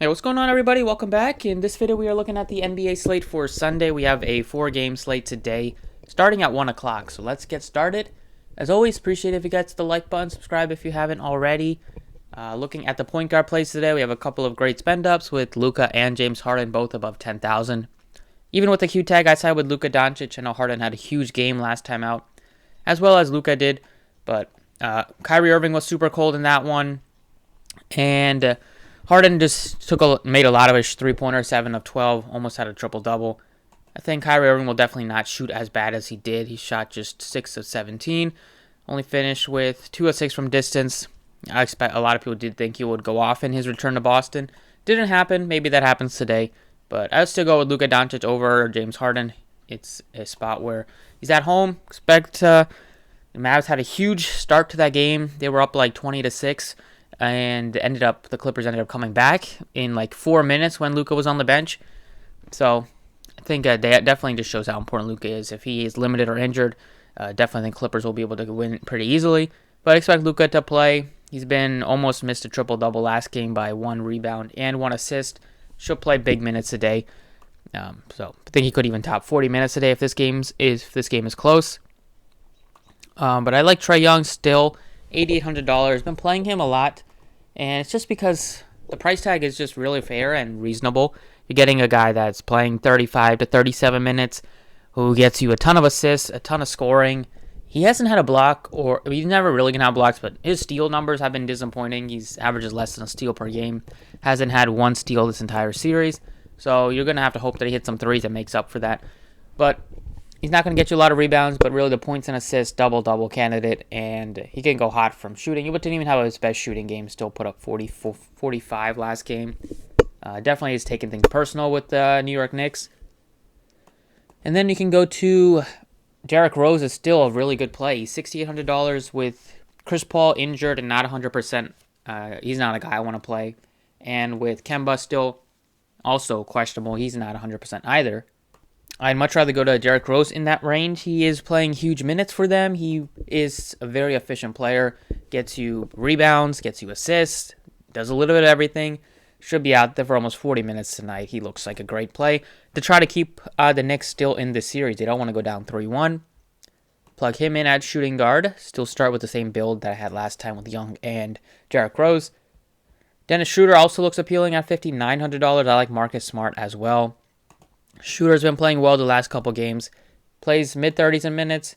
Hey, what's going on, everybody? Welcome back. In this video, we are looking at the NBA slate for Sunday. We have a 4-game slate today, starting at 1 o'clock. So let's get started. As always, appreciate it if you guys hit the like button, subscribe if you haven't already. Looking at the point guard plays today, we have a couple of great spend-ups with Luka and James Harden, both above 10,000. Even with the Q tag, I side with Luka Doncic. I know Harden had a huge game last time out, as well as Luka did. But Kyrie Irving was super cold in that one. And Harden just made a lot of his three-pointer, 7 of 12, almost had a triple-double. I think Kyrie Irving will definitely not shoot as bad as he did. He shot just 6 of 17, only finished with 2 of 6 from distance. I expect a lot of people did think he would go off in his return to Boston. Didn't happen. Maybe that happens today. But I would still go with Luka Doncic over James Harden. It's a spot where he's at home. Expect the Mavs had a huge start to that game. They were up like 20-6. And the Clippers ended up coming back in like 4 minutes when Luka was on the bench. So I think that definitely just shows how important Luka is. If he is limited or injured, definitely think Clippers will be able to win pretty easily. But I expect Luka to play. He's been almost missed a triple-double last game by 1 rebound and 1 assist. Should play big minutes today. So I think he could even top 40 minutes today if this game is close. But I like Trae Young still, $8,800. Been playing him a lot. And it's just because the price tag is just really fair and reasonable. You're getting a guy that's playing 35 to 37 minutes, who gets you a ton of assists, a ton of scoring. He hasn't had a block, he's never really going to have blocks, but his steal numbers have been disappointing. He's averages less than a steal per game. Hasn't had 1 steal this entire series. So you're going to have to hope that he hits some threes and makes up for that. But he's not going to get you a lot of rebounds, but really the points and assists, double-double candidate, and he can go hot from shooting. He didn't even have his best shooting game, still put up 45 last game. Definitely is taking things personal with the New York Knicks. And then you can go to Derrick Rose is still a really good play. He's $6,800 with Chris Paul injured and not 100%. He's not a guy I want to play. And with Kemba still also questionable, he's not 100% either. I'd much rather go to Derrick Rose in that range. He is playing huge minutes for them. He is a very efficient player. Gets you rebounds, gets you assists, does a little bit of everything. Should be out there for almost 40 minutes tonight. He looks like a great play to try to keep the Knicks still in this series. They don't want to go down 3-1. Plug him in at shooting guard. Still start with the same build that I had last time with Young and Derrick Rose. Dennis Schroeder also looks appealing at $5,900. I like Marcus Smart as well. Shooter's been playing well the last couple games. Plays mid-30s in minutes.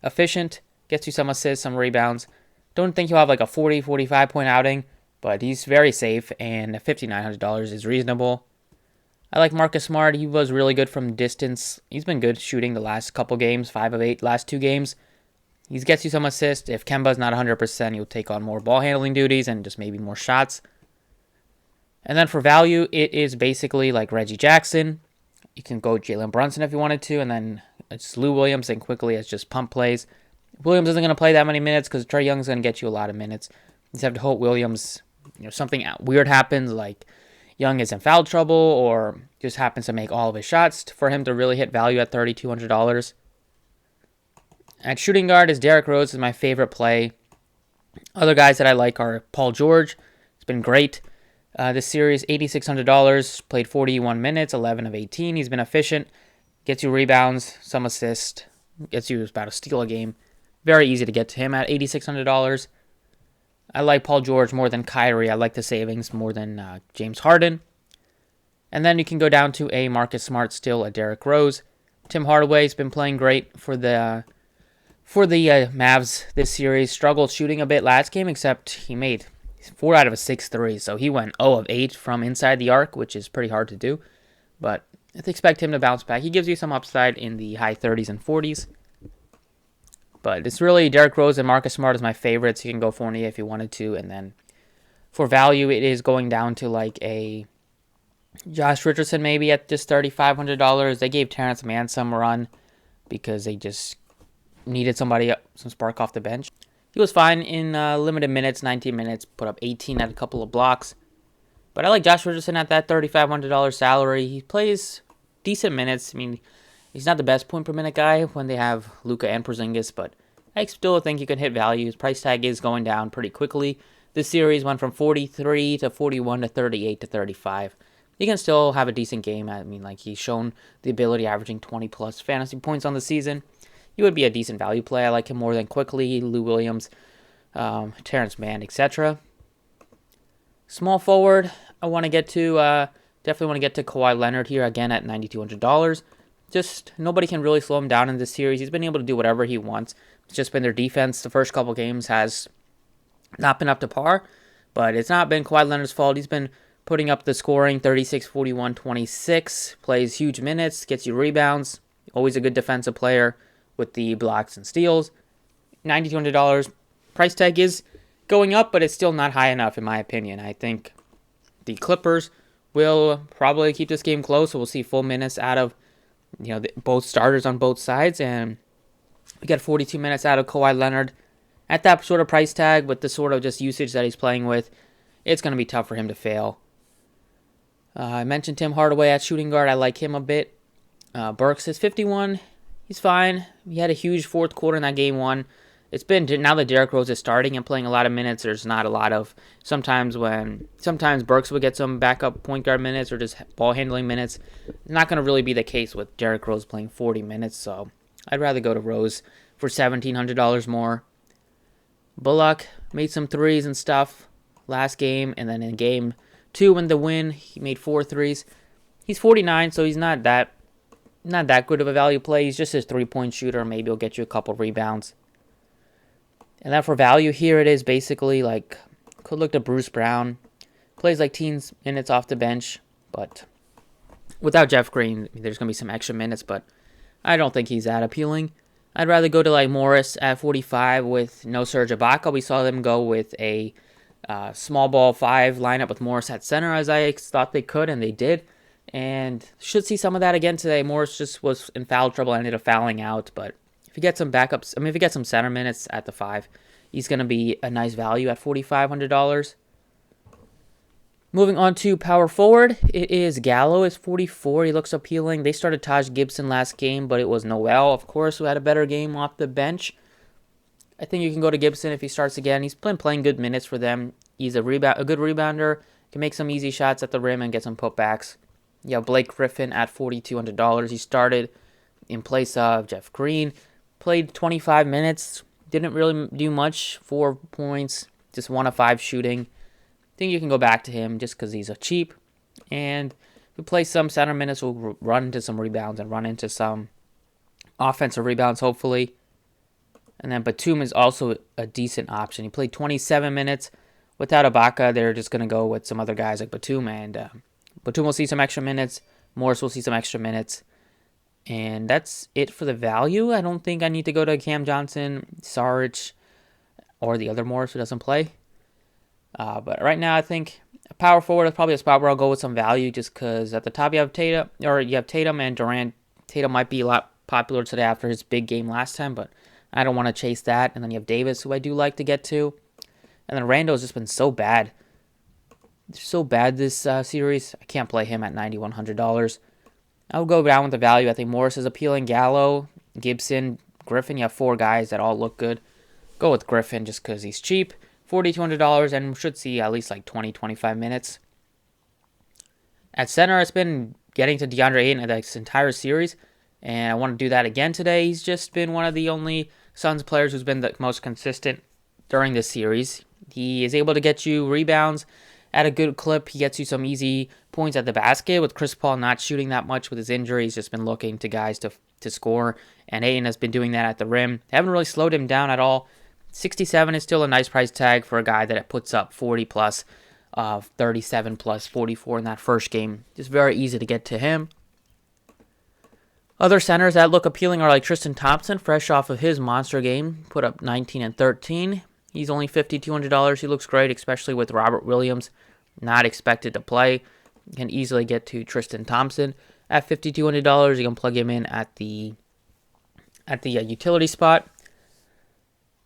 Efficient. Gets you some assists, some rebounds. Don't think he'll have like a 40, 45-point outing, but he's very safe, and $5,900 is reasonable. I like Marcus Smart. He was really good from distance. He's been good shooting the last couple games, 5 of 8 last 2 games. He gets you some assists. If Kemba's not 100%, he'll take on more ball handling duties and just maybe more shots. And then for value, it is basically like Reggie Jackson. You can go Jalen Brunson if you wanted to, and then it's Lou Williams and quickly as just pump plays. Williams isn't going to play that many minutes because Trae Young's going to get you a lot of minutes. You just have to hope Williams, something weird happens, like Young is in foul trouble or just happens to make all of his shots for him to really hit value at $3,200. At shooting guard is Derrick Rose is my favorite play. Other guys that I like are Paul George. It's been great. This series, $8,600, played 41 minutes, 11 of 18. He's been efficient, gets you rebounds, some assists, gets you about a steal a game. Very easy to get to him at $8,600. I like Paul George more than Kyrie. I like the savings more than James Harden. And then you can go down to a Marcus Smart still, a Derrick Rose. Tim Hardaway's been playing great for the Mavs this series. Struggled shooting a bit last game, except he made 4 out of 6 threes, so he went 0 of 8 from inside the arc, which is pretty hard to do. But I expect him to bounce back. He gives you some upside in the high 30s and 40s. But it's really Derrick Rose and Marcus Smart is my favorites. You can go Fournier if you wanted to. And then for value, it is going down to like a Josh Richardson maybe at just $3,500. They gave Terrence Mann some run because they just needed some spark off the bench. He was fine in limited minutes, 19 minutes, put up 18 at a couple of blocks. But I like Josh Richardson at that $3,500 salary. He plays decent minutes. I mean, he's not the best point per minute guy when they have Luka and Porzingis, but I still think you can hit value. His price tag is going down pretty quickly. This series went from 43 to 41 to 38 to 35. He can still have a decent game. I mean, like, he's shown the ability averaging 20 plus fantasy points on the season. He would be a decent value play. I like him more than Quickly, Lou Williams, Terrence Mann, etc. Small forward, I want to get to, definitely want to get to Kawhi Leonard here again at $9,200. Just nobody can really slow him down in this series. He's been able to do whatever he wants. It's just been their defense. The first couple games has not been up to par, but it's not been Kawhi Leonard's fault. He's been putting up the scoring, 36, 41, 26, plays huge minutes, gets you rebounds, always a good defensive player with the blocks and steals. $9,200 price tag is going up, but it's still not high enough in my opinion. I think the Clippers will probably keep this game close, so we'll see full minutes out of both starters on both sides, and we get 42 minutes out of Kawhi Leonard. At that sort of price tag, with the sort of just usage that he's playing with, it's going to be tough for him to fail. I mentioned Tim Hardaway at shooting guard. I like him a bit. Burks is 51. He's fine. He had a huge fourth quarter in that game one. It's been, now that Derrick Rose is starting and playing a lot of minutes, there's not a lot of, sometimes Burks would get some backup point guard minutes or just ball handling minutes. Not going to really be the case with Derrick Rose playing 40 minutes, so I'd rather go to Rose for $1,700 more. Bullock made some threes and stuff last game, and then in game 2 in the win, he made 4 threes. He's 49, so he's not that good of a value play. He's just his 3-point shooter. Maybe he'll get you a couple rebounds. And then for value here, it is basically like, could look to Bruce Brown. Plays like teens minutes off the bench, but without Jeff Green, there's going to be some extra minutes, but I don't think he's that appealing. I'd rather go to like Morris at 45 with no Serge Ibaka. We saw them go with a small ball 5 lineup with Morris at center, as I thought they could, and they did. And should see some of that again today. Morris just was in foul trouble, ended up fouling out, but if you get some backups, if you get some center minutes at the 5, he's going to be a nice value at $4,500. Moving on to power forward, it is Gallo is 44. He looks appealing. They started Taj Gibson last game, but it was Noel, of course, who had a better game off the bench. I think you can go to Gibson if he starts again. He's been playing good minutes for them. He's a good rebounder, can make some easy shots at the rim and get some putbacks. You have Blake Griffin at $4,200. He started in place of Jeff Green. Played 25 minutes, didn't really do much, 4 points, just 1 of 5 shooting. I think you can go back to him just because he's a cheap. And if we play some center minutes, we'll run into some rebounds and run into some offensive rebounds, hopefully. And then Batum is also a decent option. He played 27 minutes. Without Ibaka, they're just going to go with some other guys like Batum. And Batum will see some extra minutes. Morris will see some extra minutes. And that's it for the value. I don't think I need to go to Cam Johnson, Saric, or the other Morris who doesn't play. But right now, I think a power forward is probably a spot where I'll go with some value, just because at the top you have Tatum and Durant. Tatum might be a lot popular today after his big game last time, but I don't want to chase that. And then you have Davis, who I do like to get to. And then Randall's just been so bad. So bad this series. I can't play him at $9,100. I'll go down with the value. I think Morris is appealing. Gallo, Gibson, Griffin. You have 4 guys that all look good. Go with Griffin just because he's cheap. $4,200 and should see at least like 20, 25 minutes. At center, it's been getting to DeAndre Ayton this entire series, and I want to do that again today. He's just been one of the only Suns players who's been the most consistent during this series. He is able to get you rebounds at a good clip. He gets you some easy points at the basket. With Chris Paul not shooting that much with his injury, he's just been looking to guys to score, and Ayton has been doing that at the rim. They haven't really slowed him down at all. 67 is still a nice price tag for a guy that puts up 40 plus, 37 plus, 44 in that first game. Just very easy to get to him. Other centers that look appealing are like Tristan Thompson, fresh off of his monster game, put up 19 and 13. He's only $5,200. He looks great, especially with Robert Williams not expected to play. You can easily get to Tristan Thompson at $5,200. You can plug him in at the utility spot.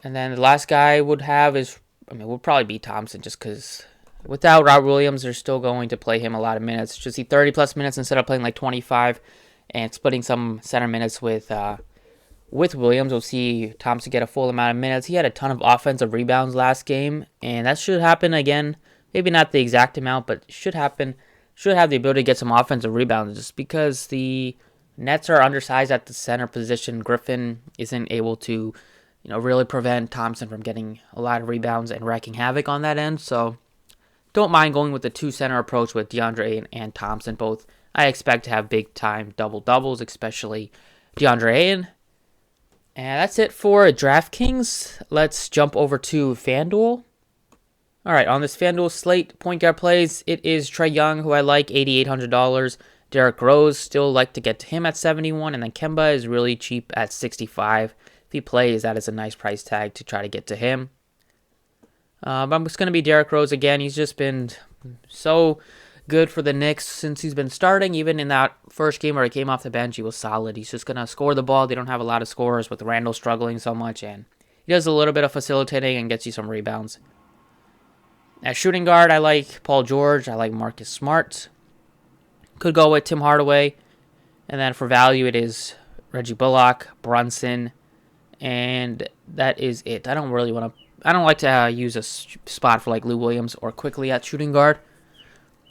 And then the last guy would probably be Thompson, just because without Robert Williams, they're still going to play him a lot of minutes. Should see 30 plus minutes instead of playing like 25 and splitting some center minutes with with Williams. We'll see Thompson get a full amount of minutes. He had a ton of offensive rebounds last game, and that should happen again. Maybe not the exact amount, but should happen. Should have the ability to get some offensive rebounds just because the Nets are undersized at the center position. Griffin isn't able to, really prevent Thompson from getting a lot of rebounds and wreaking havoc on that end. So don't mind going with the two center approach with DeAndre and Thompson. Both I expect to have big time double-doubles, especially DeAndre Ayton. And that's it for DraftKings. Let's jump over to FanDuel. All right, on this FanDuel slate, point guard plays, it is Trae Young, who I like, $8,800. Derrick Rose, still like to get to him at $71, and then Kemba is really cheap at $65. If he plays, that is a nice price tag to try to get to him. I'm just going to be Derrick Rose again. He's just been so good for the Knicks since he's been starting. Even in that first game where he came off the bench, he was solid. He's just going to score the ball. They don't have a lot of scorers with Randall struggling so much, and he does a little bit of facilitating and gets you some rebounds. At shooting guard, I like Paul George. I like Marcus Smart. Could go with Tim Hardaway. And then for value, it is Reggie Bullock, Brunson, and that is it. I don't like to use a spot for like Lou Williams or quickly at shooting guard.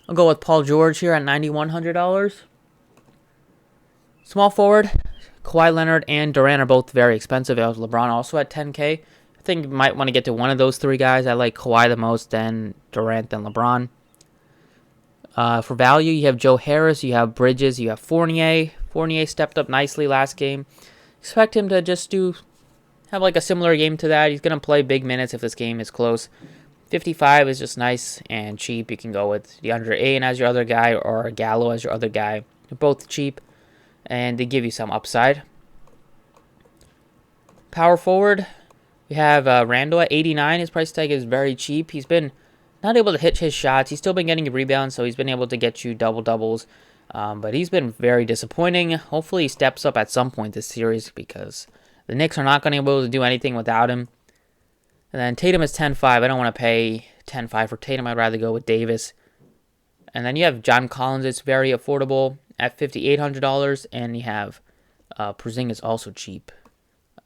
I'll go with Paul George here at $9,100. Small forward, Kawhi Leonard and Durant are both very expensive. LeBron also at $10K. I think you might want to get to one of those three guys. I like Kawhi the most, then Durant, then LeBron. For value, you have Joe Harris, you have Bridges, you have Fournier. Fournier stepped up nicely last game. Expect him to just have like a similar game to that. He's going to play big minutes if this game is close. 55 is just nice and cheap. You can go with DeAndre Ayton as your other guy or Gallo as your other guy. They're both cheap, and they give you some upside. Power forward, you have Randall at 89. His price tag is very cheap. He's been not able to hit his shots. He's still been getting rebounds, so he's been able to get you double-doubles. But he's been very disappointing. Hopefully he steps up at some point this series because the Knicks are not going to be able to do anything without him. And then Tatum is 10.5. I don't want to pay 10.5 for Tatum. I'd rather go with Davis. And then you have John Collins. It's very affordable at $5,800. And you have Porzingis also cheap.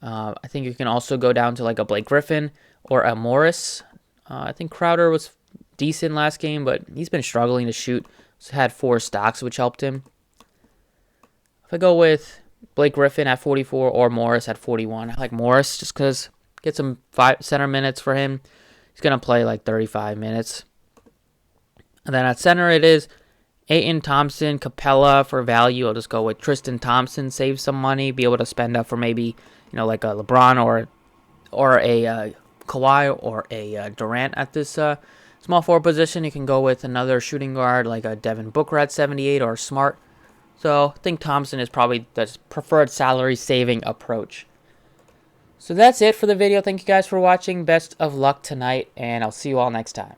I think you can also go down to like a Blake Griffin or a Morris. I think Crowder was decent last game, but he's been struggling to shoot. He's had 4 stocks, which helped him. If I go with Blake Griffin at 44 or Morris at 41, I like Morris just because get some center minutes for him. He's going to play like 35 minutes. And then at center, it is Ayton, Thompson, Capella for value. I'll just go with Tristan Thompson, save some money, be able to spend up for maybe, like a LeBron or a Kawhi or a Durant at this small forward position. You can go with another shooting guard like a Devin Booker at 78 or Smart. So I think Thompson is probably the preferred salary saving approach. So that's it for the video. Thank you guys for watching. Best of luck tonight, and I'll see you all next time.